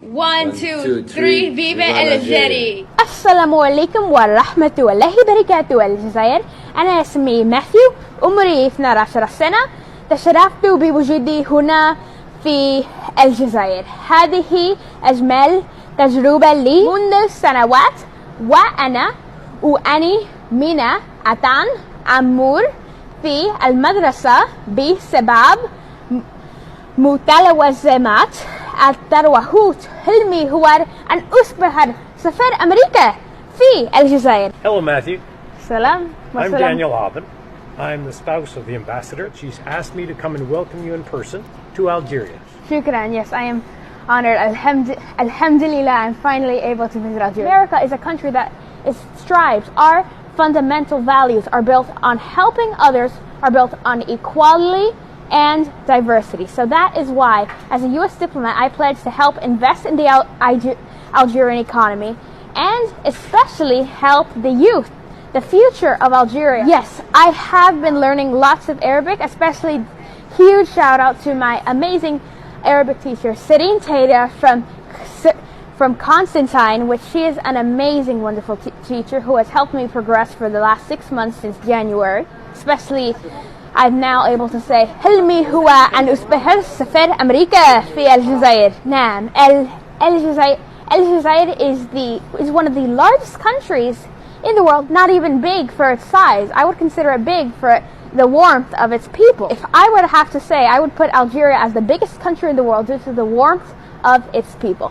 1 2 3 فيفا الجزائر. السلام عليكم ورحمة الله وبركاته. الجزائر. أنا اسمي ماثيو، عمري 12 سنة. تشرفت بوجودي هنا في الجزائر. هذه أجمل تجربة لي منذ سنوات، وأنا أعاني من أمور في المدرسة بسبب متلازمات الترويح. حلمي هو أن أصبح سفير أمريكا في الجزائر. Hello, Matthew. سلام. I'm Daniel Aubin. I'm the spouse of the ambassador. She's asked me to come and welcome you in person to Algeria. شكرا. Yes, I am honored. Alhamdulillah, I'm finally able to visit Algeria. America is a country that strives. Our fundamental values are built on helping others, are built on equality and diversity. So that is why, as a U.S. diplomat, I pledge to help invest in the Algerian economy and especially help the youth, the future of Algeria. Yes, I have been learning lots of Arabic, especially huge shout out to my amazing Arabic teacher, Sirine Taylor from Constantine, which she is an amazing, wonderful teacher who has helped me progress for the last 6 months since January. Especially, I'm now able to say حلمي هو أن أصبح سفير أمريكا في الجزائر. نعم, الجزائر is one of the largest countries in the world, not even big for its size. I would consider it big for the warmth of its people. If I were to have to say, I would put Algeria as the biggest country in the world due to the warmth of its people.